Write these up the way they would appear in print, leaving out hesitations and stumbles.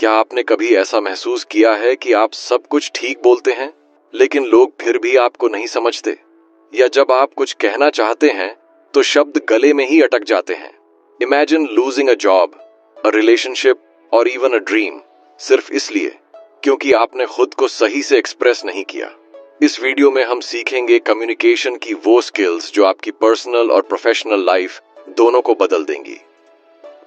क्या आपने कभी ऐसा महसूस किया है कि आप सब कुछ ठीक बोलते हैं लेकिन लोग फिर भी आपको नहीं समझते? या जब आप कुछ कहना चाहते हैं तो शब्द गले में ही अटक जाते हैं? Imagine losing a job, a relationship और इवन अ ड्रीम, सिर्फ इसलिए क्योंकि आपने खुद को सही से एक्सप्रेस नहीं किया। इस वीडियो में हम सीखेंगे कम्युनिकेशन की वो स्किल्स जो आपकी पर्सनल और प्रोफेशनल लाइफ दोनों को बदल देंगी।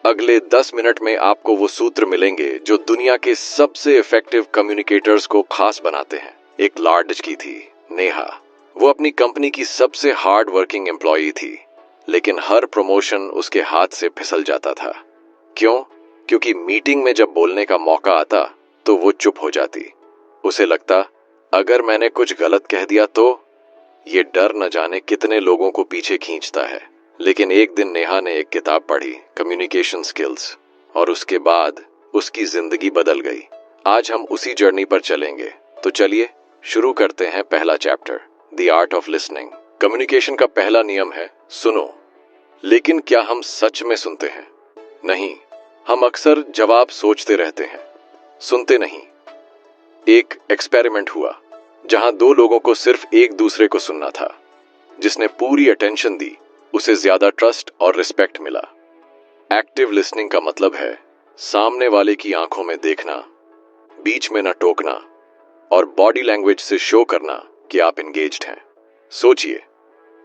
अगले 10 मिनट में आपको वो सूत्र मिलेंगे जो दुनिया के सबसे इफेक्टिव कम्युनिकेटर्स को खास बनाते हैं। एक लड़की थी, नेहा। वो अपनी कंपनी की सबसे हार्ड वर्किंग एम्प्लॉई थी, लेकिन हर प्रमोशन उसके हाथ से फिसल जाता था। क्यों? क्योंकि मीटिंग में जब बोलने का मौका आता तो वो चुप हो जाती। उसे लगता, अगर मैंने कुछ गलत कह दिया तो? ये डर न जाने कितने लोगों को पीछे खींचता है। लेकिन एक दिन नेहा ने एक किताब पढ़ी, कम्युनिकेशन स्किल्स, और उसके बाद उसकी जिंदगी बदल गई। आज हम उसी जर्नी पर चलेंगे। तो चलिए शुरू करते हैं पहला chapter, the art of listening. Communication का पहला नियम है, सुनो। लेकिन क्या हम सच में सुनते हैं? नहीं, हम अक्सर जवाब सोचते रहते हैं, सुनते नहीं। एक एक्सपेरिमेंट हुआ जहां 2 लोगों को सिर्फ एक दूसरे को सुनना था। जिसने पूरी अटेंशन दी उसे ज्यादा ट्रस्ट और रिस्पेक्ट मिला। एक्टिव लिसनिंग का मतलब है सामने वाले की आंखों में देखना, बीच में न टोकना और बॉडी लैंग्वेज से शो करना कि आप एंगेज्ड हैं। सोचिए,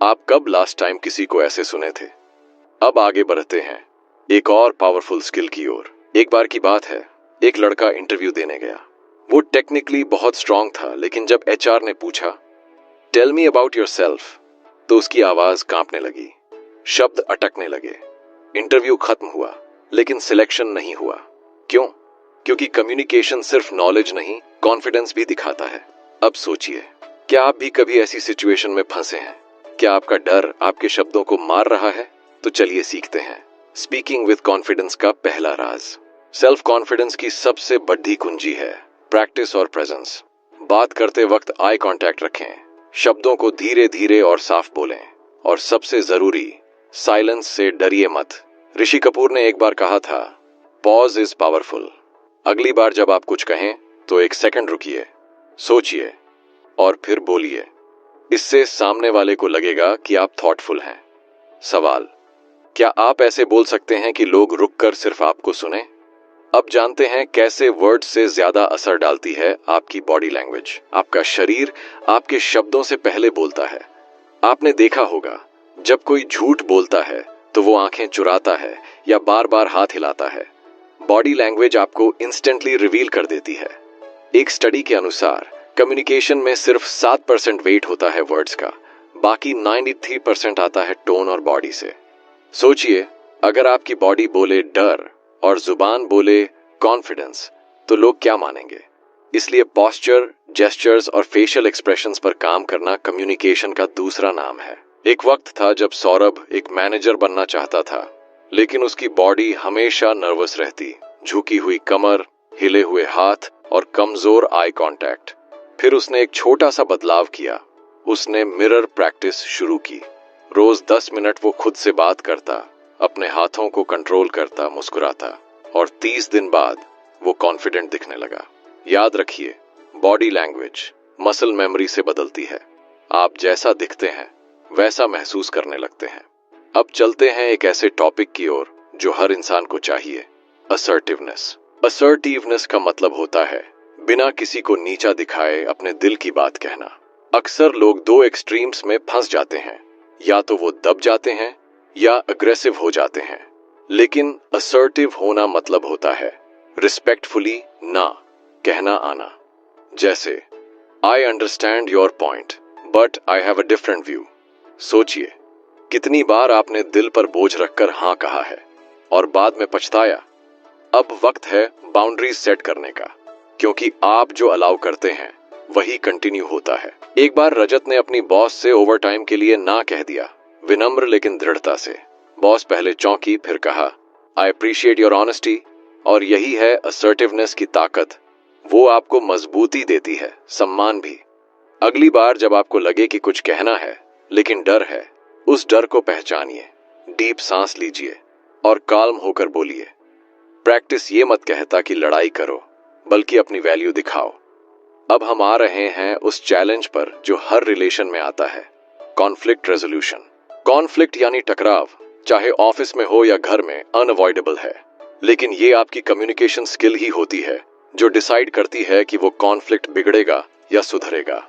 आप कब लास्ट टाइम किसी को ऐसे सुने थे? अब आगे बढ़ते हैं एक और पावरफुल स्किल की ओर। एक बार की बात है, एक लड़का इंटरव्यू देने गया। वो टेक्निकली बहुत स्ट्रांग था, लेकिन जब एचआर ने पूछा, टेल मी अबाउट योरसेल्फ, तो उसकी आवाज कांपने लगी, शब्द अटकने लगे। इंटरव्यू खत्म हुआ, लेकिन सिलेक्शन नहीं हुआ। क्यों? क्योंकि कम्युनिकेशन सिर्फ नॉलेज नहीं, कॉन्फिडेंस भी दिखाता है। अब सोचिए, क्या आप भी कभी ऐसी सिचुएशन में फंसे हैं? क्या आपका डर आपके शब्दों को मार रहा है? तो चलिए सीखते हैं स्पीकिंग विद कॉन्फिडेंस का पहला राज। सेल्फ कॉन्फिडेंस की सबसे बड़ी कुंजी है प्रैक्टिस और प्रेजेंस। बात करते वक्त आई कांटेक्ट रखें, शब्दों को धीरे धीरे और साफ बोलें, और सबसे जरूरी, साइलेंस से डरिए मत। ऋषि कपूर ने एक बार कहा था, पॉज इज पावरफुल। अगली बार जब आप कुछ कहें तो 1 सेकंड रुकिए, सोचिए और फिर बोलिए। इससे सामने वाले को लगेगा कि आप थॉटफुल हैं। सवाल, क्या आप ऐसे बोल सकते हैं कि लोग रुककर सिर्फ आपको सुने? अब जानते हैं कैसे वर्ड से ज्यादा असर डालती है आपकी बॉडी लैंग्वेज। आपका शरीर आपके शब्दों से पहले बोलता है। आपने देखा होगा, जब कोई झूठ बोलता है तो वो आंखें चुराता है या बार बार हाथ हिलाता है। बॉडी लैंग्वेज आपको इंस्टेंटली रिवील कर देती है। एक स्टडी के अनुसार कम्युनिकेशन में सिर्फ 7% वेट होता है वर्ड्स का, बाकी 93% आता है टोन और बॉडी से। सोचिए, अगर आपकी बॉडी बोले डर और जुबान बोले कॉन्फिडेंस, तो लोग क्या मानेंगे? इसलिए पॉस्चर, जेस्चर्स और फेशियल एक्सप्रेशंस पर काम करना कम्युनिकेशन का दूसरा नाम है। एक वक्त था जब सौरभ एक मैनेजर बनना चाहता था, लेकिन उसकी बॉडी हमेशा नर्वस रहती, झुकी हुई कमर, हिले हुए हाथ और कमजोर आई कांटेक्ट। फिर उसने एक छोटा सा बदलाव किया। उसने मिरर प्रैक्टिस शुरू की। रोज 10 मिनट वो खुद से बात करता, अपने हाथों को कंट्रोल करता, मुस्कुराता, और 30 दिन बाद वो कॉन्फिडेंट दिखने लगा। याद रखिए, बॉडी लैंग्वेज मसल मेमोरी से बदलती है। आप जैसा दिखते हैं वैसा महसूस करने लगते हैं। अब चलते हैं एक ऐसे टॉपिक की ओर जो हर इंसान को चाहिए, असर्टिवनेस। असर्टिवनेस का मतलब होता है बिना किसी को नीचा दिखाए अपने दिल की बात कहना। अक्सर लोग 2 एक्सट्रीम्स में फंस जाते हैं, या तो वो दब जाते हैं या अग्रेसिव हो जाते हैं। लेकिन असर्टिव होना मतलब होता है रिस्पेक्टफुली ना कहना आना। जैसे, I understand your point but I have a different view. सोचिए, कितनी बार आपने दिल पर बोझ रखकर हाँ कहा है और बाद में पछताया। अब वक्त है बाउंड्रीज सेट करने का, क्योंकि आप जो अलाउ करते हैं वही कंटिन्यू होता है। एक बार रजत ने अपनी बॉस से ओवरटाइम के लिए ना कह दिया, विनम्र लेकिन दृढ़ता से। बॉस पहले चौंकी, फिर कहा, आई अप्रिशिएट योर ऑनेस्टी। और यही है असर्टिवनेस की ताकत। वो आपको मजबूती देती है, सम्मान भी। अगली बार जब आपको लगे कि कुछ कहना है लेकिन डर है, उस डर को पहचानिए, डीप सांस लीजिए और काल्म होकर बोलिए, प्रैक्टिस ये मत कहता कि लड़ाई करो, बल्कि अपनी वैल्यू दिखाओ। अब हम आ रहे हैं उस चैलेंज पर जो हर रिलेशन में आता है, कॉन्फ्लिक्ट रेजोल्यूशन। कॉन्फ्लिक्ट यानी टकराव, चाहे ऑफिस में हो या घर में, अनअवॉइडेबल है। लेकिन ये आपकी कम्युनिकेशन स्किल ही होती है जो डिसाइड करती है कि वो कॉन्फ्लिक्ट बिगड़ेगा या सुधरेगा।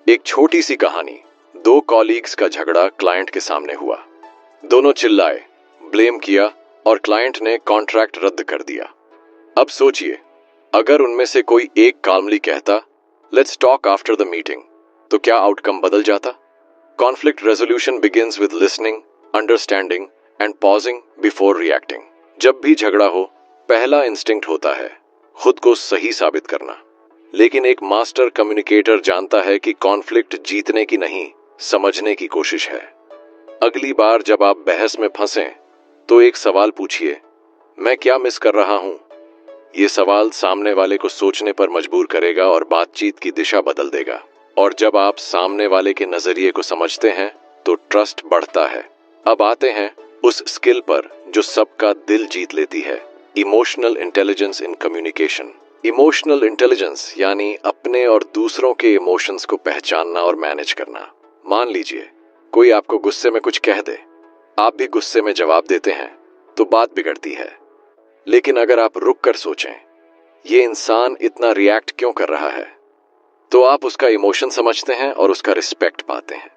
एक छोटी सी कहानी, दो कॉलीग्स का झगड़ा क्लाइंट के सामने हुआ। दोनों चिल्लाए, ब्लेम किया और क्लाइंट ने कॉन्ट्रैक्ट रद्द कर दिया। अब सोचिए, अगर उनमें से कोई एक काल्मली कहता, let's talk after the meeting, तो क्या आउटकम बदल जाता? Conflict resolution begins with listening, understanding and pausing before reacting. जब भी झगड़ा हो, पहला इंस्टिंक्ट होता है खुद को सही साबित करना। लेकिन एक मास्टर कम्युनिकेटर जानता है कि कॉन्फ्लिक्ट जीतने की नहीं, समझने की कोशिश है। अगली बार जब आप बहस में फंसें, तो एक सवाल पूछिए, मैं क्या मिस कर रहा हूं? ये सवाल सामने वाले को सोचने पर मजबूर करेगा और बातचीत की दिशा बदल देगा। और जब आप सामने वाले के नजरिए को समझते हैं, तो ट्रस्ट बढ़ता है। अब आते हैं उस स्किल पर जो सबका दिल जीत लेती है, emotional intelligence in communication. Emotional intelligence यानी अपने और दूसरों के इमोशंस को पहचानना और मैनेज करना। मान लीजिए कोई आपको गुस्से में कुछ कह दे, आप भी गुस्से में जवाब देते हैं, तो बात बिगड़ती है। लेकिन अगर आप रुक कर सोचें, ये इंसान इतना रिएक्ट क्यों कर रहा है, तो आप उसका इमोशन समझते हैं और उसका रिस्पेक्ट पाते हैं।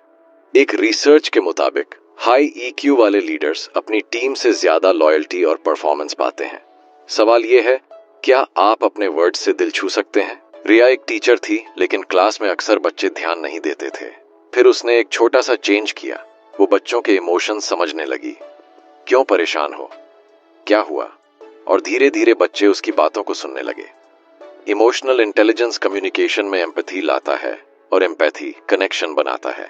एक रिसर्च के मुताबिक हाई ईक्यू वाले लीडर्स अपनी टीम से ज्यादा लॉयल्टी और परफॉर्मेंस पाते हैं। सवाल यह है, क्या आप अपने वर्ड से दिल छू सकते हैं? रिया एक टीचर थी, लेकिन क्लास में अक्सर बच्चे ध्यान नहीं देते थे। फिर उसने एक छोटा सा चेंज किया। वो बच्चों के इमोशंस समझने लगी। क्यों परेशान हो, क्या हुआ, और धीरे धीरे बच्चे उसकी बातों को सुनने लगे। इमोशनल इंटेलिजेंस कम्युनिकेशन में एम्पैथी लाता है और एम्पैथी कनेक्शन बनाता है।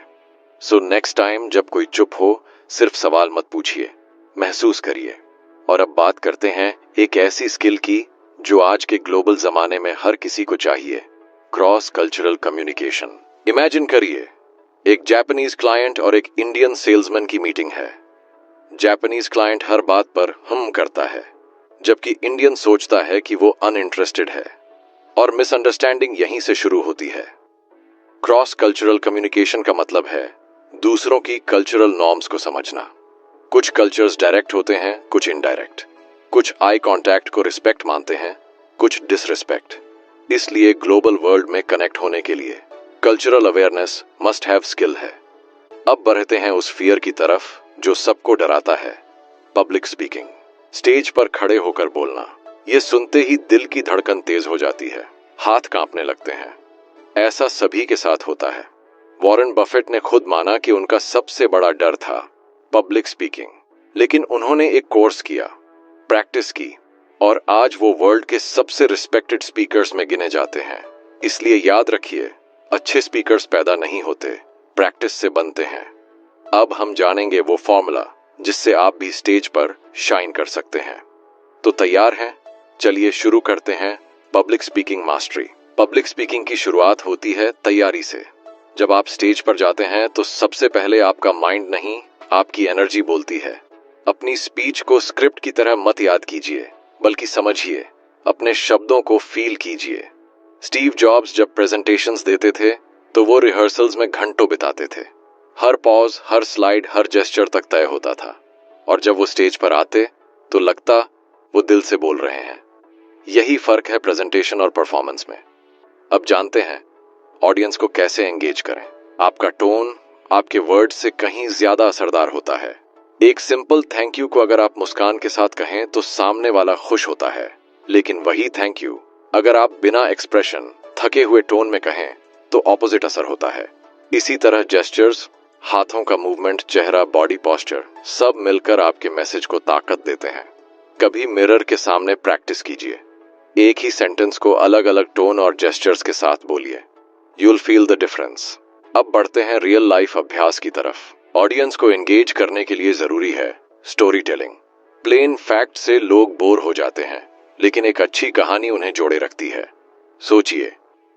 सो नेक्स्ट टाइम जब कोई चुप हो, सिर्फ सवाल मत पूछिए, महसूस करिए। और अब बात करते हैं एक ऐसी स्किल की जो आज के ग्लोबल जमाने में हर किसी को चाहिए, क्रॉस कल्चरल कम्युनिकेशन। इमेजिन करिए, एक जापानीज क्लाइंट और एक इंडियन सेल्समैन की मीटिंग है। जापानीज क्लाइंट हर बात पर करता है, जबकि इंडियन सोचता है कि वो अनइंटरेस्टेड है, और मिसअंडरस्टैंडिंग यहीं से शुरू होती है। क्रॉस कल्चरल कम्युनिकेशन का मतलब है दूसरों की कल्चरल नॉर्म्स को समझना। कुछ कल्चर्स डायरेक्ट होते हैं, कुछ इनडायरेक्ट। कुछ आई कांटेक्ट को रिस्पेक्ट मानते हैं, कुछ डिसरिस्पेक्ट। इसलिए ग्लोबल वर्ल्ड में कनेक्ट होने के लिए cultural awareness must have skill है। अब बढ़ते हैं उस फियर की तरफ जो सबको डराता है, पब्लिक स्पीकिंग। स्टेज पर खड़े होकर बोलना। ये सुनते ही दिल की धड़कन तेज हो जाती है, हाथ कांपने लगते हैं। ऐसा सभी के साथ होता है। वॉरेन बफेट ने खुद माना कि उनका सबसे बड़ा डर था पब्लिक स्पीकिंग, लेकिन उन्होंने एक कोर्स किया, प्रैक्टिस की, और आज वो वर्ल्ड के सबसे रिस्पेक्टेड स्पीकर्स में गिने जाते हैं। इसलिए याद रखिए, अच्छे स्पीकर्स पैदा नहीं होते, प्रैक्टिस से बनते हैं। अब हम जानेंगे वो फॉर्मूला जिससे आप भी स्टेज पर शाइन कर सकते हैं। तो तैयार हैं? चलिए शुरू करते हैं public speaking mastery. Public speaking की शुरुआत होती है तैयारी से। जब आप स्टेज पर जाते हैं तो सबसे पहले आपका माइंड नहीं, आपकी एनर्जी बोलती है। अपनी स्पीच को स्क्रिप्ट की तरह मत याद कीजिए, बल्कि समझिए, अपने शब्दों को फील कीजिए। स्टीव जॉब्स जब प्रेजेंटेशंस देते थे तो वो रिहर्सल्स में घंटों बिताते थे। हर पॉज, हर स्लाइड, हर जेस्चर तक तय होता था, और जब वो स्टेज पर आते तो लगता वो दिल से बोल रहे हैं। यही फर्क है प्रेजेंटेशन और परफॉर्मेंस में। अब जानते हैं ऑडियंस को कैसे एंगेज करें। आपका टोन आपके वर्ड से कहीं ज्यादा असरदार होता है। एक सिंपल थैंक यू को अगर आप मुस्कान के साथ कहें तो सामने वाला खुश होता है, लेकिन वही थैंक यू अगर आप बिना एक्सप्रेशन, थके हुए टोन में कहें तो ऑपोजिट असर होता है। इसी तरह जेस्चर्स, हाथों का मूवमेंट, चेहरा, बॉडी पोस्चर, सब मिलकर आपके मैसेज को ताकत देते हैं। कभी मिरर के सामने प्रैक्टिस कीजिए। एक ही सेंटेंस को अलग अलग टोन और जेस्चर्स के साथ बोलिए। You'll feel the difference. अब बढ़ते हैं रियल लाइफ अभ्यास की तरफ। ऑडियंस को एंगेज करने के लिए जरूरी है स्टोरी टेलिंग। प्लेन फैक्ट से लोग बोर हो जाते हैं, लेकिन एक अच्छी कहानी उन्हें जोड़े रखती है। सोचिए,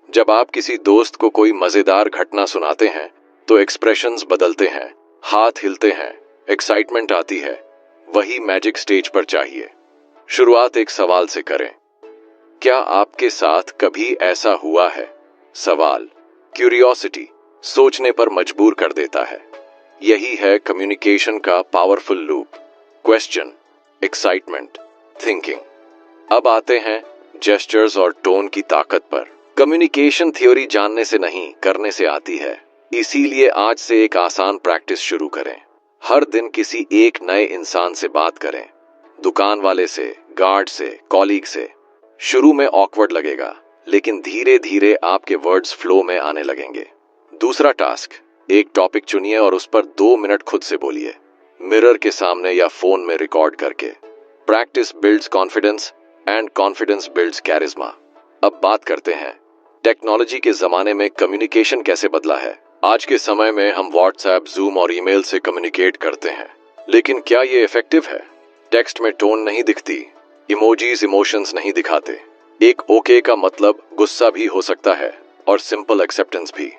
जब आप किसी दोस्त को कोई मजेदार घटना सुनाते हैं तो एक्सप्रेशंस बदलते हैं, हाथ हिलते हैं, एक्साइटमेंट आती है। वही मैजिक स्टेज पर चाहिए। शुरुआत एक सवाल से करें। क्या आपके साथ कभी ऐसा हुआ है? सवाल क्यूरियोसिटी सोचने पर मजबूर कर देता है। यही है कम्युनिकेशन का powerful loop. Question excitement thinking. अब आते हैं जेस्चर्स और टोन की ताकत पर। कम्युनिकेशन थ्योरी जानने से नहीं करने से आती है। इसीलिए आज से एक आसान प्रैक्टिस शुरू करें। हर दिन किसी एक नए इंसान से बात करें। दुकान वाले से, गार्ड से, कॉलीग से। शुरू में ऑकवर्ड लगेगा, लेकिन धीरे धीरे आपके वर्ड्स फ्लो में आने लगेंगे। दूसरा टास्क, एक टॉपिक चुनिए और उस पर 2 मिनट खुद से बोलिए, मिरर के सामने या फोन में रिकॉर्ड करके। Practice builds confidence and confidence builds charisma. अब बात करते हैं टेक्नोलॉजी के जमाने में कम्युनिकेशन कैसे बदला है। आज के समय में हम व्हाट्सएप, जूम और ईमेल से कम्युनिकेट करते हैं, लेकिन क्या ये इफेक्टिव है? टेक्स्ट में टोन नहीं दिखती, इमोजीज इमोशंस नहीं दिखाते। एक ओके का मतलब गुस्सा भी हो सकता है और सिंपल एक्सेप्टेंस भी।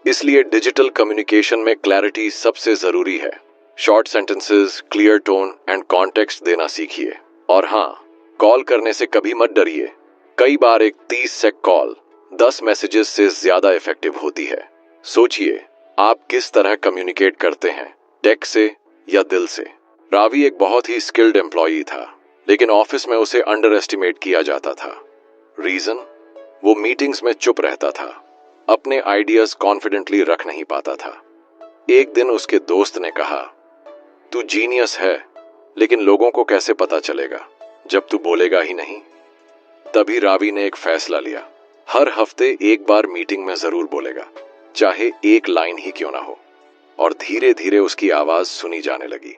इसलिए डिजिटल कम्युनिकेशन में क्लैरिटी सबसे जरूरी है। Short sentences, clear tone and context देना सीखिए। और हाँ, कॉल करने से कभी मत डरिए। कई बार एक 30 सेकंड कॉल 10 मैसेजेस से ज्यादा इफेक्टिव होती है। सोचिए, आप किस तरह कम्युनिकेट करते हैं, टेक्स्ट से या दिल से? रावी एक बहुत ही स्किल्ड एम्प्लॉई था, लेकिन ऑफिस में उसे अंडर एस्टिमेट किया जाता था। रीजन? वो मीटिंग्स में चुप रहता था, अपने आइडियाज कॉन्फिडेंटली रख नहीं पाता था। एक दिन उसके दोस्त ने कहा, तू जीनियस है, लेकिन लोगों को कैसे पता चलेगा जब तू बोलेगा ही नहीं? तभी रावी ने एक फैसला लिया, हर हफ्ते एक बार मीटिंग में जरूर बोलेगा, चाहे एक लाइन ही क्यों ना हो। और धीरे धीरे उसकी आवाज सुनी जाने लगी।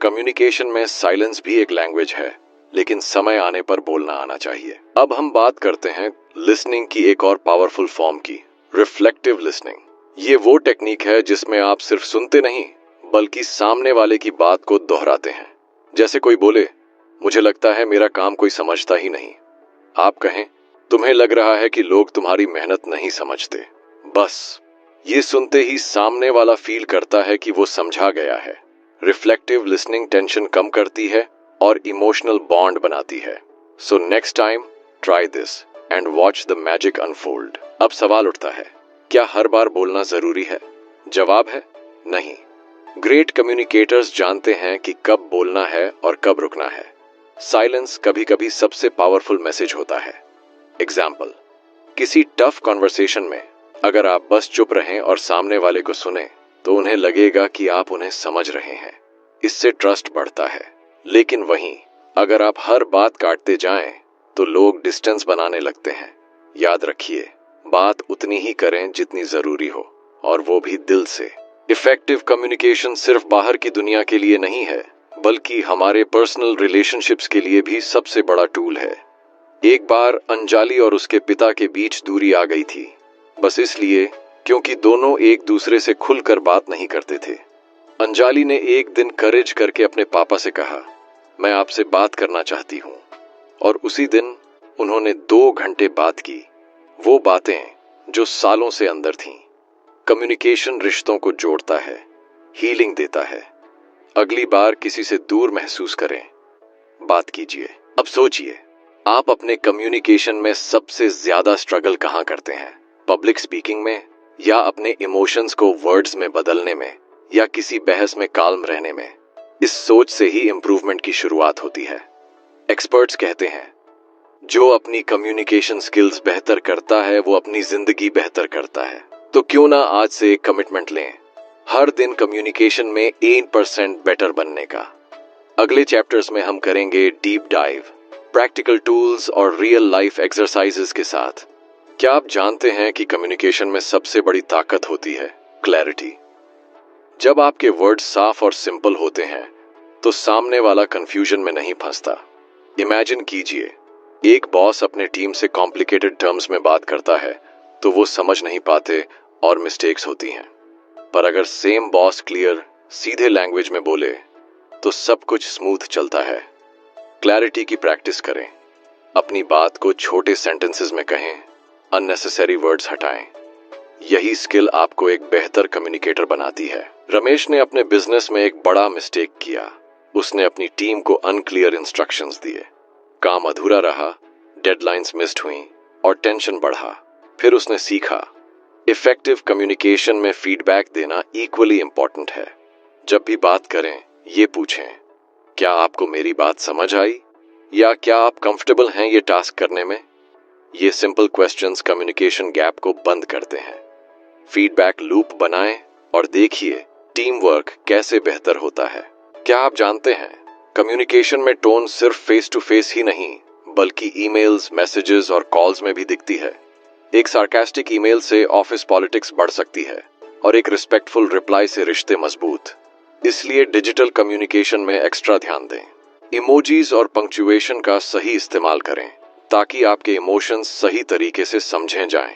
कम्युनिकेशन में साइलेंस भी एक लैंग्वेज है, लेकिन समय आने पर बोलना आना चाहिए। अब हम बात करते हैं लिसनिंग की एक और पावरफुल फॉर्म की, रिफ्लेक्टिव लिसनिंग। ये वो टेक्निक है जिसमें आप सिर्फ सुनते नहीं, बल्कि सामने वाले की बात को दोहराते हैं। जैसे कोई बोले, मुझे लगता है मेरा काम कोई समझता ही नहीं। आप कहें, तुम्हें लग रहा है कि लोग तुम्हारी मेहनत नहीं समझते। बस ये सुनते ही सामने वाला फील करता है कि वो समझा गया है। रिफ्लेक्टिव लिसनिंग टेंशन कम करती है और इमोशनल बॉन्ड बनाती है। So next time try this and watch the magic unfold. अब सवाल उठता है, क्या हर बार बोलना जरूरी है? जवाब है नहीं। ग्रेट कम्युनिकेटर्स जानते हैं कि कब बोलना है और कब रुकना है। साइलेंस कभी कभी सबसे पावरफुल मैसेज होता है। एग्जाम्पल, किसी टफ कॉन्वर्सेशन में अगर आप बस चुप रहें और सामने वाले को सुने, तो उन्हें लगेगा कि आप उन्हें समझ रहे हैं। इससे ट्रस्ट बढ़ता है। लेकिन वहीं अगर आप हर बात काटते जाएं, तो लोग डिस्टेंस बनाने लगते हैं। याद रखिए, बात उतनी ही करें जितनी जरूरी हो, और वो भी दिल से। इफेक्टिव कम्युनिकेशन सिर्फ बाहर की दुनिया के लिए नहीं है, बल्कि हमारे पर्सनल रिलेशनशिप्स के लिए भी सबसे बड़ा टूल है। एक बार अंजलि और उसके पिता के बीच दूरी आ गई थी, बस इसलिए क्योंकि दोनों एक दूसरे से खुलकर बात नहीं करते थे। अंजलि ने एक दिन करेज करके अपने पापा से कहा, मैं आपसे बात करना चाहती हूँ। और उसी दिन उन्होंने 2 घंटे बात की, वो बातें जो सालों से अंदर थीं। कम्युनिकेशन रिश्तों को जोड़ता है, हीलिंग देता है। अगली बार किसी से दूर महसूस करें, बात कीजिए। अब सोचिए, आप अपने कम्युनिकेशन में सबसे ज्यादा स्ट्रगल कहाँ करते हैं? पब्लिक स्पीकिंग में, या अपने इमोशंस को वर्ड्स में बदलने में, या किसी बहस में काल्म रहने में? इस सोच से ही इंप्रूवमेंट की शुरुआत होती है। एक्सपर्ट्स कहते हैं, जो अपनी कम्युनिकेशन स्किल्स बेहतर करता है, वो अपनी जिंदगी बेहतर करता है। तो क्यों ना आज से एक कमिटमेंट लें, हर दिन कम्युनिकेशन में 1% बेटर बनने का। अगले चैप्टर्स में हम करेंगे डीप डाइव, प्रैक्टिकल टूल्स और रियल लाइफ एक्सरसाइजेस के साथ। क्या आप जानते हैं कि कम्युनिकेशन में सबसे बड़ी ताकत होती है क्लैरिटी? जब आपके वर्ड्स साफ और सिंपल होते हैं, तो सामने वाला कंफ्यूजन में नहीं फंसता। इमेजिन कीजिए, एक बॉस अपने टीम से कॉम्प्लिकेटेड टर्म्स में बात करता है, तो वो समझ नहीं पाते और मिस्टेक्स होती हैं। पर अगर सेम बॉस क्लियर, सीधे लैंग्वेज में बोले, तो सब कुछ स्मूथ चलता है। क्लैरिटी की प्रैक्टिस करें, अपनी बात को छोटे सेंटेंसेस में कहें, अननेसेसरी वर्ड्स हटाएं। यही स्किल आपको एक बेहतर कम्युनिकेटर बनाती है। रमेश ने अपने बिजनेस में एक बड़ा मिस्टेक किया। उसने अपनी टीम को अनक्लियर इंस्ट्रक्शंस दिए। काम अधूरा रहा, डेडलाइंस मिस्ड हुई और टेंशन बढ़ा। फिर उसने सीखा, इफेक्टिव कम्युनिकेशन में फीडबैक देना इक्वली इंपॉर्टेंट है। जब भी बात करें, ये पूछें, क्या आपको मेरी बात समझ आई, या क्या आप कंफर्टेबल हैं ये टास्क करने में। ये सिंपल क्वेश्चंस कम्युनिकेशन गैप को बंद करते हैं। फीडबैक लूप बनाएं और देखिए टीम वर्क कैसे बेहतर होता है। क्या आप जानते हैं, कम्युनिकेशन में टोन सिर्फ फेस टू फेस ही नहीं बल्कि ईमेल्स, मैसेजेस और कॉल्स में भी दिखती है। एक सार्कास्टिक ईमेल से ऑफिस पॉलिटिक्स बढ़ सकती है और एक रिस्पेक्टफुल रिप्लाई से रिश्ते मजबूत। इसलिए डिजिटल कम्युनिकेशन में एक्स्ट्रा ध्यान दें। इमोजीज और पंक्चुएशन का सही इस्तेमाल करें ताकि आपके इमोशंस सही तरीके से समझे जाएं।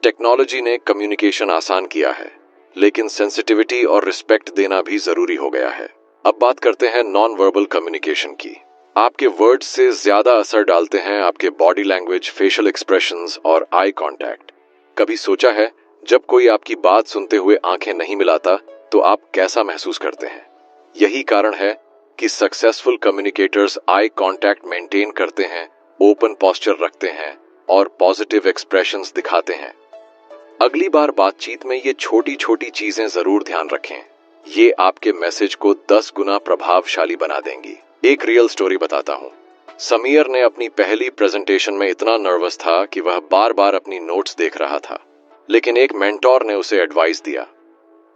टेक्नोलॉजी ने कम्युनिकेशन आसान किया है, लेकिन सेंसिटिविटी और रिस्पेक्ट देना भी जरूरी हो गया है। अब बात करते हैं नॉन वर्बल कम्युनिकेशन की। आपके वर्ड्स से ज्यादा असर डालते हैं आपके बॉडी लैंग्वेज, फेशियल एक्सप्रेशंस और आई कांटेक्ट। कभी सोचा है, जब कोई आपकी बात सुनते हुए आंखें नहीं मिलाता तो आप कैसा महसूस करते हैं? यही कारण है कि successful communicators eye contact maintain करते हैं, ओपन पोस्चर रखते हैं और पॉजिटिव एक्सप्रेशंस दिखाते हैं। अगली बार बातचीत में ये छोटी छोटी चीजें जरूर ध्यान रखें। ये आपके मैसेज को 10 गुना प्रभावशाली बना देंगी। एक रियल स्टोरी बताता हूँ। समीर ने अपनी पहली प्रेजेंटेशन में इतना नर्वस था कि वह बार बार अपनी नोट्स देख रहा था, लेकिन एक मेंटोर ने उसे एडवाइस दिया,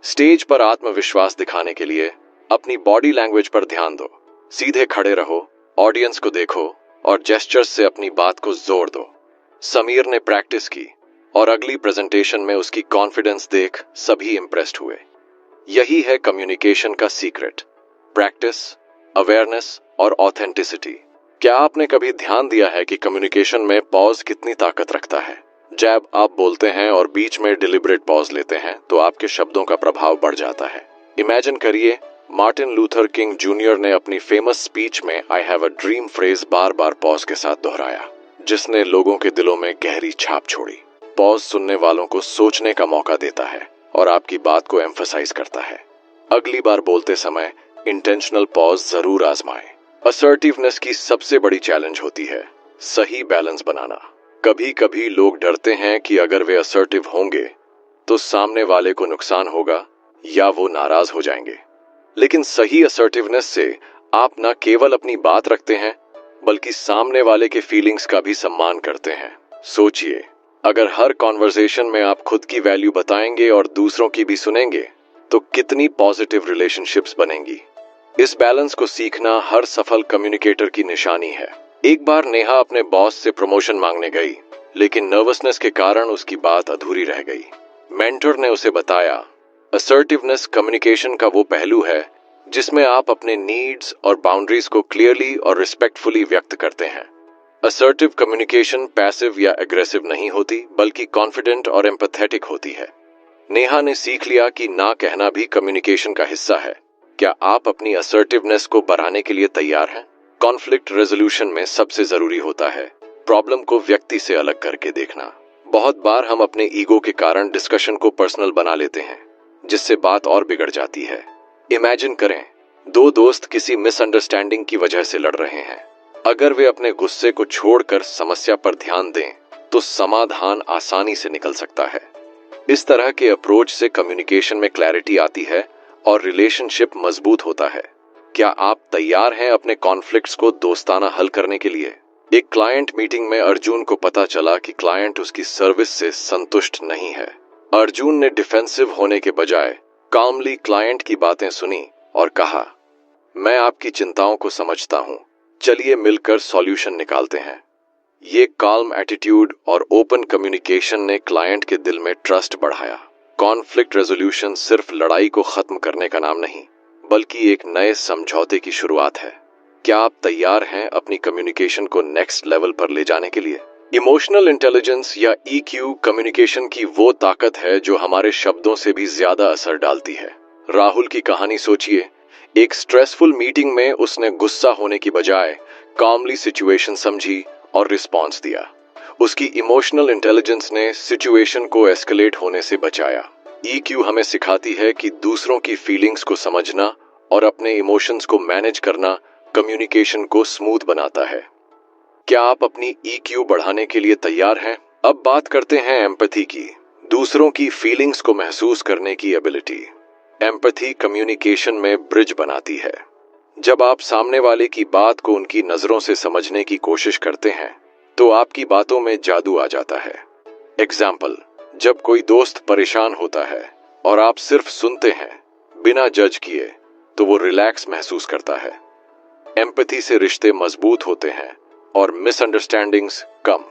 स्टेज पर आत्मविश्वास दिखाने के लिए अपनी बॉडी लैंग्वेज पर ध्यान दो, सीधे खड़े रहो, ऑडियंस को देखो और जेस्चर्स से अपनी बात को जोर दो। समीर ने प्रैक्टिस की और अगली प्रेजेंटेशन में उसकी कॉन्फिडेंस देख सभी इंप्रेस्ड हुए। यही है कम्युनिकेशन का सीक्रेट, प्रैक्टिस, अवेयरनेस और ऑथेंटिसिटी। क्या आपने कभी ध्यान दिया है कि कम्युनिकेशन में पॉज कितनी ताकत रखता है? जब आप बोलते हैं और बीच में डिलिबरेट पॉज लेते हैं तो आपके शब्दों का प्रभाव बढ़ जाता है। इमेजिन करिए, मार्टिन लूथर किंग जूनियर ने अपनी फेमस स्पीच में I have a dream phrase bar bar pause के साथ दोहराया, जिसने लोगों के दिलों में गहरी छाप छोड़ी। पॉज सुनने वालों को सोचने का मौका देता है और आपकी बात को एम्फसाइज करता है। अगली बार बोलते समय इंटेंशनल पॉज जरूर आजमाएं। असर्टिवनेस की सबसे बड़ी चैलेंज होती है सही बैलेंस बनाना। कभी कभी लोग डरते हैं कि अगर वे असर्टिव होंगे तो सामने वाले को नुकसान होगा या वो नाराज हो जाएंगे। लेकिन सही असर्टिवनेस से आप न केवल अपनी बात रखते हैं बल्कि सामने वाले के फीलिंग्स का भी सम्मान करते हैं। सोचिए, अगर हर कॉन्वर्सेशन में आप खुद की वैल्यू बताएंगे और दूसरों की भी सुनेंगे तो कितनी पॉजिटिव रिलेशनशिप्स बनेंगी। इस बैलेंस को सीखना हर सफल कम्युनिकेटर की निशानी है। एक बार नेहा अपने बॉस से प्रमोशन मांगने गई, लेकिन नर्वसनेस के कारण उसकी बात अधूरी रह गई। मेंटर ने उसे बताया, असर्टिवनेस कम्युनिकेशन का वो पहलू है जिसमें आप अपने नीड्स और बाउंड्रीज को क्लियरली और रिस्पेक्टफुली व्यक्त करते हैं। असर्टिव कम्युनिकेशन पैसिव या एग्रेसिव नहीं होती बल्कि कॉन्फिडेंट और एम्पैथेटिक होती है। नेहा ने सीख लिया कि ना कहना भी कम्युनिकेशन का हिस्सा है। क्या आप अपनी असर्टिवनेस को बढ़ाने के लिए तैयार हैं? कॉन्फ्लिक्ट रेजोल्यूशन में सबसे जरूरी होता है प्रॉब्लम को व्यक्ति से अलग करके देखना। बहुत बार हम अपने ईगो के कारण डिस्कशन को पर्सनल बना लेते हैं, जिससे बात और बिगड़ जाती है। इमेजिन करें, दो दोस्त किसी मिसअंडरस्टैंडिंग की वजह से लड़ रहे हैं। अगर वे अपने गुस्से को छोड़कर समस्या पर ध्यान दें तो समाधान आसानी से निकल सकता है। इस तरह के अप्रोच से कम्युनिकेशन में क्लैरिटी आती है और रिलेशनशिप मजबूत होता है। क्या आप तैयार हैं अपने कॉन्फ्लिक्ट्स को दोस्ताना हल करने के लिए? एक क्लाइंट मीटिंग में अर्जुन को पता चला कि क्लाइंट उसकी सर्विस से संतुष्ट नहीं है। अर्जुन ने डिफेंसिव होने के बजाय कामली क्लाइंट की बातें सुनी और कहा, मैं आपकी चिंताओं को समझता हूं, चलिए मिलकर सॉल्यूशन निकालते हैं। ये काल्म एटीट्यूड और ओपन कम्युनिकेशन ने क्लाइंट के दिल में ट्रस्ट बढ़ाया। कॉन्फ्लिक्ट रेजोल्यूशन सिर्फ लड़ाई को खत्म करने का नाम नहीं बल्कि एक नए समझौते की शुरुआत है। क्या आप तैयार हैं अपनी कम्युनिकेशन को नेक्स्ट लेवल पर ले जाने के लिए? इमोशनल इंटेलिजेंस या EQ कम्युनिकेशन की वो ताकत है जो हमारे शब्दों से भी ज्यादा असर डालती है। राहुल की कहानी सोचिए। एक स्ट्रेसफुल मीटिंग में उसने गुस्सा होने की बजाय कामली सिचुएशन समझी और रिस्पॉन्स दिया। उसकी इमोशनल इंटेलिजेंस ने सिचुएशन को एस्केलेट होने से बचाया। EQ हमें सिखाती है कि दूसरों की फीलिंग्स को समझना और अपने इमोशंस को मैनेज करना कम्युनिकेशन को स्मूथ बनाता है। क्या आप अपनी EQ बढ़ाने के लिए तैयार हैं? अब बात करते हैं एम्पैथी की, दूसरों की फीलिंग्स को महसूस करने की एबिलिटी। एम्पैथी कम्युनिकेशन में ब्रिज बनाती है। जब आप सामने वाले की बात को उनकी नजरों से समझने की कोशिश करते हैं तो आपकी बातों में जादू आ जाता है। एग्जाम्पल, जब कोई दोस्त परेशान होता है और आप सिर्फ सुनते हैं बिना जज किए तो वो रिलैक्स महसूस करता है। एम्पैथी से रिश्ते मजबूत होते हैं और मिसअंडरस्टैंडिंग्स कम।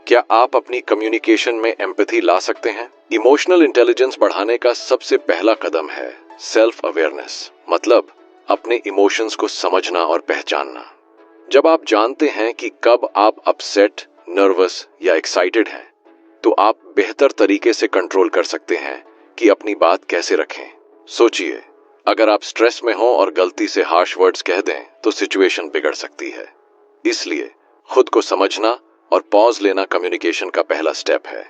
क्या आप अपनी कम्युनिकेशन में एम्पैथी ला सकते हैं? इमोशनल इंटेलिजेंस बढ़ाने का सबसे पहला कदम है सेल्फ अवेयरनेस, मतलब अपने इमोशंस को समझना और पहचानना। जब आप जानते हैं कि कब आप अपसेट, नर्वस या एक्साइटेड हैं, तो आप बेहतर तरीके से कंट्रोल कर सकते हैं कि अपनी बात कैसे रखें। सोचिए, अगर आप स्ट्रेस में हो और गलती से हार्श वर्ड्स कह दें तो सिचुएशन बिगड़ सकती है। इसलिए खुद को समझना और पॉज लेना कम्युनिकेशन का पहला स्टेप है।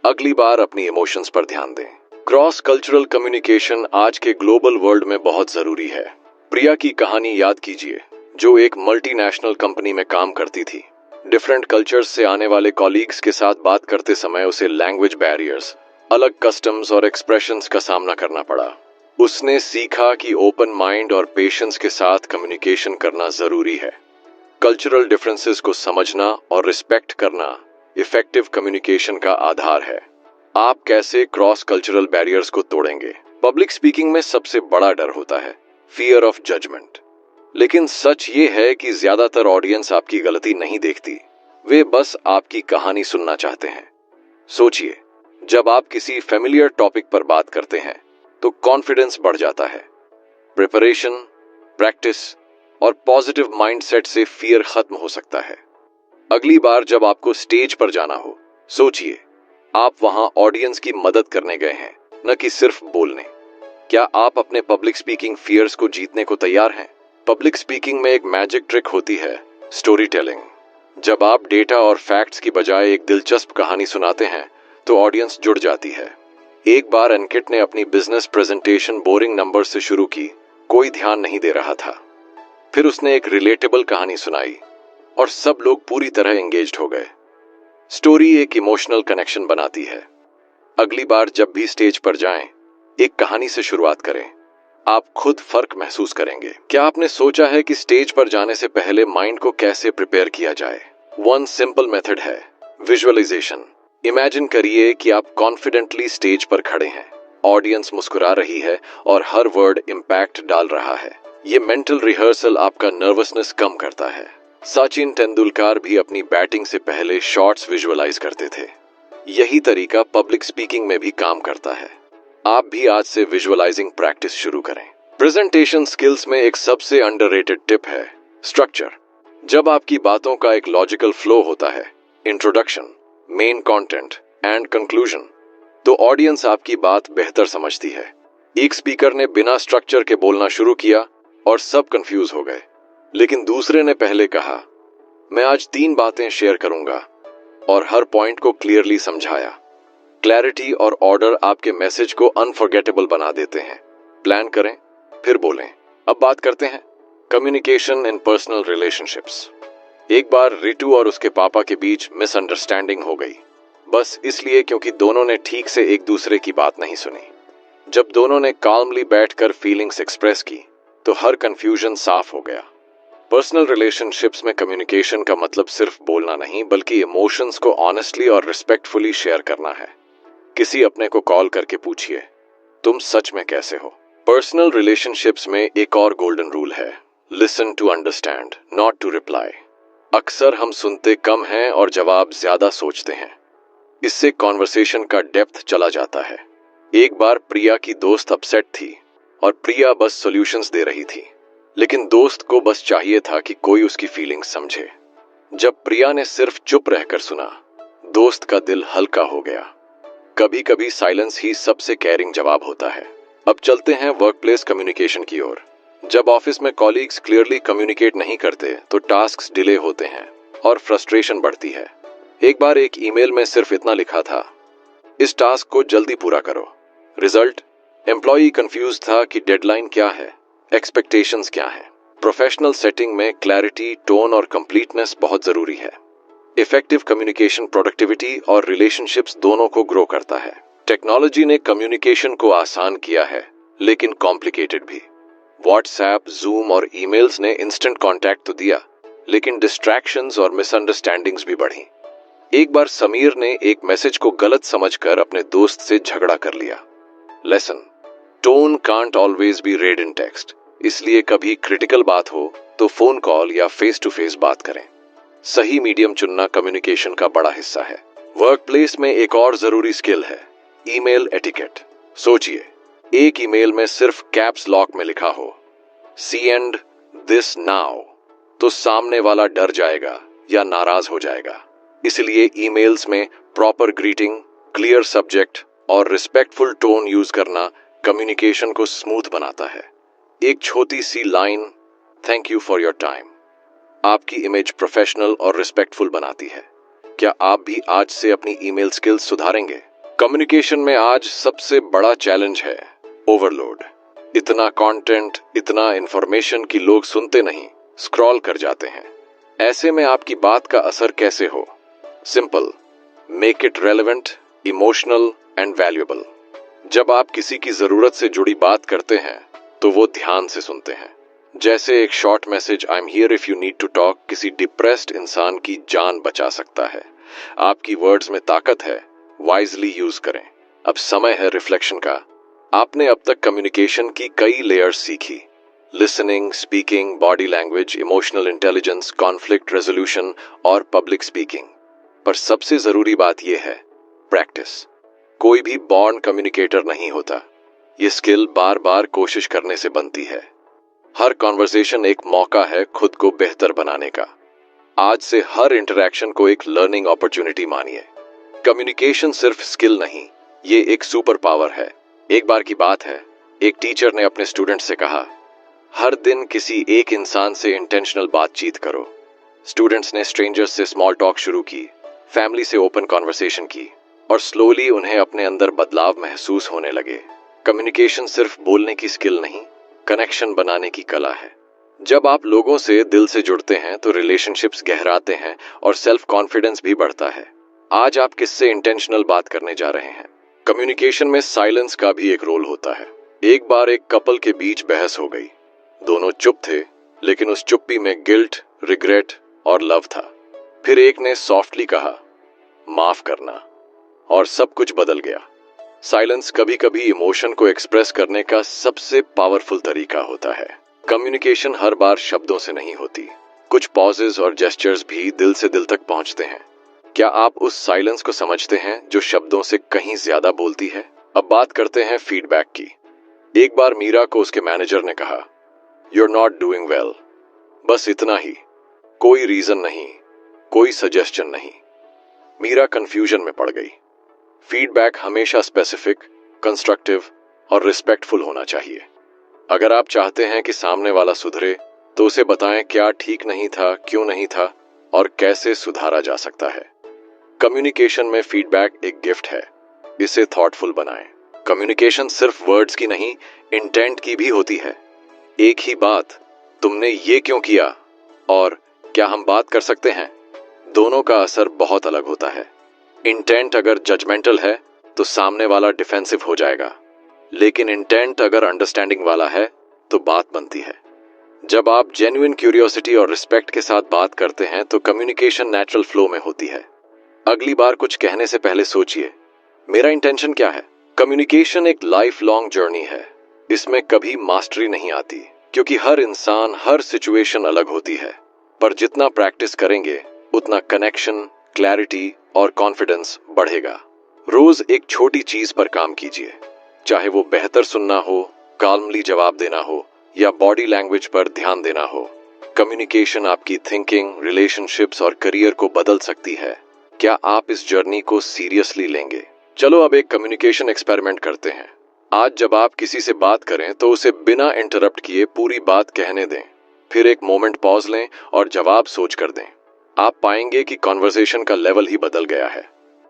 अगली बार अपनी इमोशंस पर ध्यान दें। क्रॉस कल्चरल कम्युनिकेशन आज के ग्लोबल वर्ल्ड में बहुत जरूरी है। प्रिया की कहानी याद कीजिए, जो एक मल्टीनेशनल कंपनी में काम करती थी। डिफरेंट कल्चर्स से आने वाले कॉलीग्स के साथ बात करते समय उसे लैंग्वेज बैरियर्स, अलग कस्टम्स और एक्सप्रेशंस का सामना करना पड़ा। उसने सीखा कि ओपन माइंड और पेशेंस के साथ कम्युनिकेशन करना जरूरी है। कल्चरल डिफरेंसेस को समझना और रिस्पेक्ट करना इफेक्टिव कम्युनिकेशन का आधार है। आप कैसे क्रॉस कल्चरल बैरियर्स को तोड़ेंगे? पब्लिक स्पीकिंग में सबसे बड़ा डर होता है फियर ऑफ जजमेंट। लेकिन सच ये है कि ज्यादातर ऑडियंस आपकी गलती नहीं देखती, वे बस आपकी कहानी सुनना चाहते हैं। सोचिए, जब आप किसी फेमिलियर टॉपिक पर बात करते हैं तो कॉन्फिडेंस बढ़ जाता है। प्रिपरेशन, प्रैक्टिस और पॉजिटिव माइंडसेट से फियर खत्म हो सकता है। अगली बार जब आपको स्टेज पर जाना हो, सोचिए आप वहां ऑडियंस की मदद करने गए हैं, न कि सिर्फ बोलने। क्या आप अपने पब्लिक स्पीकिंग फियर्स को जीतने को तैयार हैं? पब्लिक स्पीकिंग में एक मैजिक ट्रिक होती है, स्टोरी टेलिंग। जब आप डेटा और फैक्ट्स की बजाय एक दिलचस्प कहानी सुनाते हैं तो ऑडियंस जुड़ जाती है। एक बार अंकित ने अपनी बिजनेस प्रेजेंटेशन बोरिंग नंबर से शुरू की, कोई ध्यान नहीं दे रहा था। फिर उसने एक रिलेटेबल कहानी सुनाई और सब लोग पूरी तरह एंगेज्ड हो गए। स्टोरी एक इमोशनल कनेक्शन बनाती है। अगली बार जब भी स्टेज पर जाएं, एक कहानी से शुरुआत करें। आप खुद फर्क महसूस करेंगे। क्या आपने सोचा है कि स्टेज पर जाने से पहले माइंड को कैसे प्रिपेयर किया जाए? वन सिंपल मेथड है विजुअलाइजेशन। इमेजिन करिए कि आप कॉन्फिडेंटली स्टेज पर खड़े हैं, ऑडियंस मुस्कुरा रही है और हर वर्ड इम्पैक्ट डाल रहा है। ये मेंटल रिहर्सल आपका नर्वसनेस कम करता है। सचिन तेंदुलकर भी अपनी बैटिंग से पहले शॉट्स विजुअलाइज करते थे। यही तरीका पब्लिक स्पीकिंग में भी काम करता है। आप भी आज से विजुअलाइजिंग प्रैक्टिस शुरू करें। प्रेजेंटेशन स्किल्स में एक सबसे अंडररेटेड टिप है स्ट्रक्चर। जब आपकी बातों का एक लॉजिकल फ्लो होता है, introduction, main content and conclusion, तो ऑडियंस आपकी बात बेहतर समझती है। एक स्पीकर ने बिना स्ट्रक्चर के बोलना शुरू किया और सब कंफ्यूज हो गए, लेकिन दूसरे ने पहले कहा, मैं आज 3 बातें शेयर करूंगा, और हर पॉइंट को क्लियरली समझाया। क्लैरिटी और ऑर्डर आपके मैसेज को अनफॉरगेटेबल बना देते हैं। प्लान करें, फिर बोलें। अब बात करते हैं कम्युनिकेशन इन पर्सनल रिलेशनशिप्स। एक बार रितु और उसके पापा के बीच मिसअंडरस्टैंडिंग हो गई, बस इसलिए क्योंकि दोनों ने ठीक से एक दूसरे की बात नहीं सुनी। जब दोनों ने काल्मली बैठकर फीलिंग्स एक्सप्रेस की तो हर कंफ्यूजन साफ हो गया। पर्सनल रिलेशनशिप्स में कम्युनिकेशन का मतलब सिर्फ बोलना नहीं, बल्कि इमोशंस को ऑनेस्टली और रिस्पेक्टफुली शेयर करना है। किसी अपने को कॉल करके पूछिए, तुम सच में कैसे हो? पर्सनल रिलेशनशिप्स में एक और गोल्डन रूल है, listen to understand, not to reply. अक्सर हम सुनते कम हैं और जवाब ज्यादा सोचते हैं। इससे कॉन्वर्सेशन का डेप्थ चला जाता है। एक बार प्रिया की दोस्त अपसेट थी और प्रिया बस सॉल्यूशंस दे रही थी, लेकिन दोस्त को बस चाहिए था कि कोई उसकी फीलिंग्स समझे। जब प्रिया ने सिर्फ चुप रहकर सुना, दोस्त का दिल हल्का हो गया। कभी कभी साइलेंस ही सबसे केयरिंग जवाब होता है। अब चलते हैं वर्कप्लेस कम्युनिकेशन की ओर। जब ऑफिस में कॉलीग्स क्लियरली कम्युनिकेट नहीं करते तो टास्क्स डिले होते हैं और फ्रस्ट्रेशन बढ़ती है। एक बार एक ईमेल में सिर्फ इतना लिखा था, इस टास्क को जल्दी पूरा करो। रिजल्ट, एम्प्लॉई कंफ्यूज था कि डेडलाइन क्या है, एक्सपेक्टेशंस क्या हैं। प्रोफेशनल सेटिंग में क्लैरिटी, टोन और कंप्लीटनेस बहुत जरूरी है। इफेक्टिव कम्युनिकेशन प्रोडक्टिविटी और रिलेशनशिप्स दोनों को ग्रो करता है। टेक्नोलॉजी ने कम्युनिकेशन को आसान किया है, लेकिन कॉम्प्लिकेटेड भी। व्हाट्सएप, जूम और ईमेल्स ने इंस्टेंट कांटेक्ट तो दिया, लेकिन डिस्ट्रैक्शंस और मिसअंडरस्टैंडिंग्स भी बढ़ी। एक बार समीर ने एक मैसेज को गलत समझकर अपने दोस्त से झगड़ा कर लिया। Lesson: tone can't always be red in text, इसलिए कभी क्रिटिकल बात हो तो फोन कॉल या फेस टू फेस बात करें। सही मीडियम चुनना कम्युनिकेशन का बड़ा हिस्सा है। वर्क प्लेस में एक और जरूरी स्किल है, ईमेल एटिकेट। सोचिए, एक ईमेल में सिर्फ कैप्स लॉक में लिखा हो सेंड दिस नाउ, तो सामने वाला डर जाएगा या नाराज हो जाएगा। इसलिए ईमेल्स में प्रॉपर ग्रीटिंग, क्लियर सब्जेक्ट और रिस्पेक्टफुल टोन यूज करना कम्युनिकेशन को स्मूथ बनाता है। एक छोटी सी line, thank you for your time, आपकी इमेज प्रोफेशनल और रिस्पेक्टफुल बनाती है। क्या आप भी आज से अपनी ईमेल स्किल्स सुधारेंगे? कम्युनिकेशन में आज सबसे बड़ा चैलेंज है ओवरलोड। इतना कंटेंट, इतना इंफॉर्मेशन कि लोग सुनते नहीं, स्क्रॉल कर जाते हैं। ऐसे में आपकी बात का असर कैसे हो? Simple: make it relevant, emotional and valuable. जब आप किसी की जरूरत से जुड़ी बात करते हैं तो वो ध्यान से सुनते हैं। जैसे एक short message, I am here if you need to talk, किसी डिप्रेस्ड इंसान की जान बचा सकता है। आपकी वर्ड्स में ताकत है, वाइजली यूज करें। अब समय है रिफ्लेक्शन का। आपने अब तक कम्युनिकेशन की कई लेयर्स सीखी: listening, speaking, body language, emotional intelligence, conflict resolution और पब्लिक स्पीकिंग। पर सबसे जरूरी बात यह है प्रैक्टिस। कोई भी बॉर्न कम्युनिकेटर नहीं होता, ये स्किल बार बार कोशिश करने से बनती है। हर कॉन्वर्सेशन एक मौका है खुद को बेहतर बनाने का। आज से हर इंटरैक्शन को एक लर्निंग अपॉर्चुनिटी मानिए। कम्युनिकेशन सिर्फ स्किल नहीं, ये एक सुपर पावर है। एक बार की बात है, एक टीचर ने अपने स्टूडेंट से कहा, हर दिन किसी एक इंसान से इंटेंशनल बातचीत करो। स्टूडेंट्स ने स्ट्रेंजर्स से स्मॉल टॉक शुरू की, फैमिली से ओपन कॉन्वर्सेशन की, और स्लोली उन्हें अपने अंदर बदलाव महसूस होने लगे। कम्युनिकेशन सिर्फ बोलने की स्किल नहीं, कनेक्शन बनाने की कला है। जब आप लोगों से दिल से जुड़ते हैं तो रिलेशनशिप्स गहराते हैं और सेल्फ कॉन्फिडेंस भी बढ़ता है। आज आप किससे इंटेंशनल बात करने जा रहे हैं? कम्युनिकेशन में साइलेंस का भी एक रोल होता है। एक बार एक कपल के बीच बहस हो गई। दोनों चुप थे, लेकिन उस चुप्पी में गिल्ट, रिग्रेट और लव था। फिर एक ने सॉफ्टली कहा, माफ करना, और सब कुछ बदल गया। साइलेंस कभी कभी इमोशन को एक्सप्रेस करने का सबसे पावरफुल तरीका होता है। कम्युनिकेशन हर बार शब्दों से नहीं होती, कुछ पॉजेज और जेस्चर्स भी दिल से दिल तक पहुंचते हैं। क्या आप उस साइलेंस को समझते हैं जो शब्दों से कहीं ज्यादा बोलती है? अब बात करते हैं फीडबैक की। एक बार मीरा को उसके मैनेजर ने कहा, you are not doing well. बस इतना ही, कोई रीजन नहीं, कोई सजेशन नहीं। मीरा कंफ्यूजन में पड़ गई। फीडबैक हमेशा स्पेसिफिक, कंस्ट्रक्टिव और रिस्पेक्टफुल होना चाहिए। अगर आप चाहते हैं कि सामने वाला सुधरे, तो उसे बताएं क्या ठीक नहीं था, क्यों नहीं था और कैसे सुधारा जा सकता है। कम्युनिकेशन में फीडबैक एक गिफ्ट है, इसे थॉटफुल बनाएं। कम्युनिकेशन सिर्फ वर्ड्स की नहीं, इंटेंट की भी होती है। एक ही बात, तुमने ये क्यों किया और क्या हम बात कर सकते हैं, दोनों का असर बहुत अलग होता है। इंटेंट अगर जजमेंटल है तो सामने वाला डिफेंसिव हो जाएगा, लेकिन इंटेंट अगर अंडरस्टैंडिंग वाला है तो बात बनती है। जब आप जेन्युइन क्यूरियोसिटी और रिस्पेक्ट के साथ बात करते हैं तो कम्युनिकेशन नेचुरल फ्लो में होती है। अगली बार कुछ कहने से पहले सोचिए, मेरा इंटेंशन क्या है? कम्युनिकेशन एक लाइफ लॉन्ग जर्नी है। इसमें कभी मास्टरी नहीं आती, क्योंकि हर इंसान, हर सिचुएशन अलग होती है। पर जितना प्रैक्टिस करेंगे उतना कनेक्शन, क्लैरिटी और कॉन्फिडेंस बढ़ेगा। रोज एक छोटी चीज पर काम कीजिए, चाहे वो बेहतर सुनना हो, काल्मली जवाब देना हो या बॉडी लैंग्वेज पर ध्यान देना हो। कम्युनिकेशन आपकी थिंकिंग, रिलेशनशिप्स और करियर को बदल सकती है। क्या आप इस जर्नी को सीरियसली लेंगे? चलो अब एक कम्युनिकेशन एक्सपेरिमेंट करते हैं। आज जब आप किसी से बात करें तो उसे बिना इंटरप्ट किए पूरी बात कहने दें। फिर एक मोमेंट पॉज लें और जवाब सोच कर दें। आप पाएंगे कि कॉन्वर्सेशन का लेवल ही बदल गया है।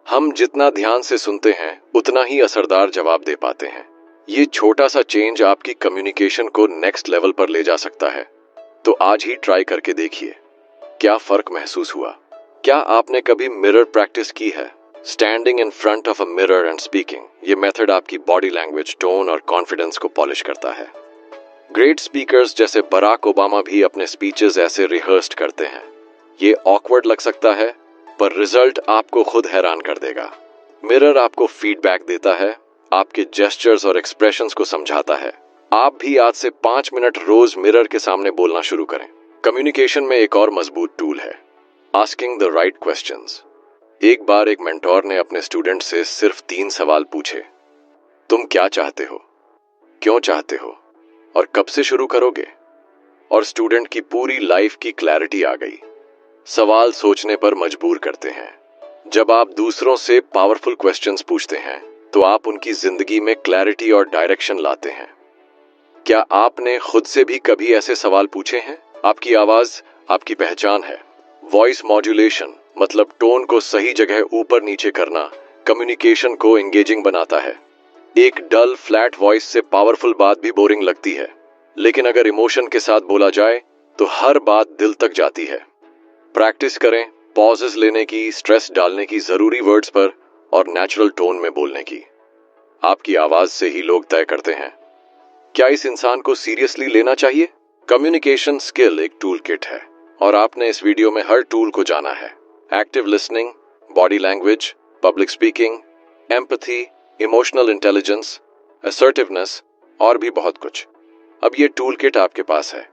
हम जितना ध्यान से सुनते हैं उतना ही असरदार जवाब दे पाते हैं। ये छोटा सा चेंज आपकी कम्युनिकेशन को नेक्स्ट लेवल पर ले जा सकता है। तो आज ही ट्राई करके देखिए, क्या फर्क महसूस हुआ। क्या आपने कभी मिरर प्रैक्टिस की है? Standing in front of a mirror and speaking, ये मेथड आपकी बॉडी लैंग्वेज, टोन और कॉन्फिडेंस को पॉलिश करता है। ग्रेट स्पीकर्स जैसे बराक ओबामा भी अपने स्पीचेस ऐसे रिहर्स्ड करते हैं। ये ऑकवर्ड लग सकता है, पर रिजल्ट आपको खुद हैरान कर देगा। मिरर आपको फीडबैक देता है, आपके जेस्चर्स और एक्सप्रेशंस को समझाता है। आप भी आज से 5 मिनट रोज मिरर के सामने बोलना शुरू करें। कम्युनिकेशन में एक और मजबूत टूल है, आस्किंग द राइट क्वेश्चंस। एक बार एक मेंटोर ने अपने स्टूडेंट से सिर्फ 3 सवाल पूछे। तुम क्या चाहते हो, क्यों चाहते हो और कब से शुरू करोगे? और स्टूडेंट की पूरी लाइफ की क्लैरिटी आ गई। सवाल सोचने पर मजबूर करते हैं। जब आप दूसरों से पावरफुल क्वेश्चंस पूछते हैं तो आप उनकी जिंदगी में क्लैरिटी और डायरेक्शन लाते हैं। क्या आपने खुद से भी कभी ऐसे सवाल पूछे हैं? आपकी आवाज आपकी पहचान है। वॉइस मॉड्यूलेशन मतलब टोन को सही जगह ऊपर नीचे करना कम्युनिकेशन को एंगेजिंग बनाता है। एक डल फ्लैट वॉइस से पावरफुल बात भी बोरिंग लगती है, लेकिन अगर इमोशन के साथ बोला जाए तो हर बात दिल तक जाती है। प्रैक्टिस करें पॉजेस लेने की, स्ट्रेस डालने की, जरूरी वर्ड्स पर और नेचुरल टोन में बोलने की। आपकी आवाज से ही लोग तय करते हैं क्या इस इंसान को सीरियसली लेना चाहिए। कम्युनिकेशन स्किल एक टूल किट है और आपने इस वीडियो में हर टूल को जाना है। Active listening, body language, public speaking, empathy, emotional intelligence, assertiveness और भी बहुत कुछ। अब ये टूल किट आपके पास है।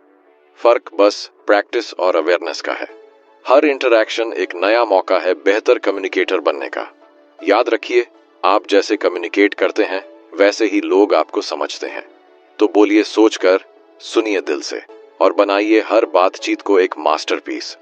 फर्क बस प्रैक्टिस और अवेयरनेस का है। हर इंटरैक्शन एक नया मौका है बेहतर कम्युनिकेटर बनने का। याद रखिए, आप जैसे कम्युनिकेट करते हैं वैसे ही लोग आपको समझते हैं। तो बोलिए सोचकर, सुनिए दिल से और बनाइए हर बातचीत को एक मास्टरपीस।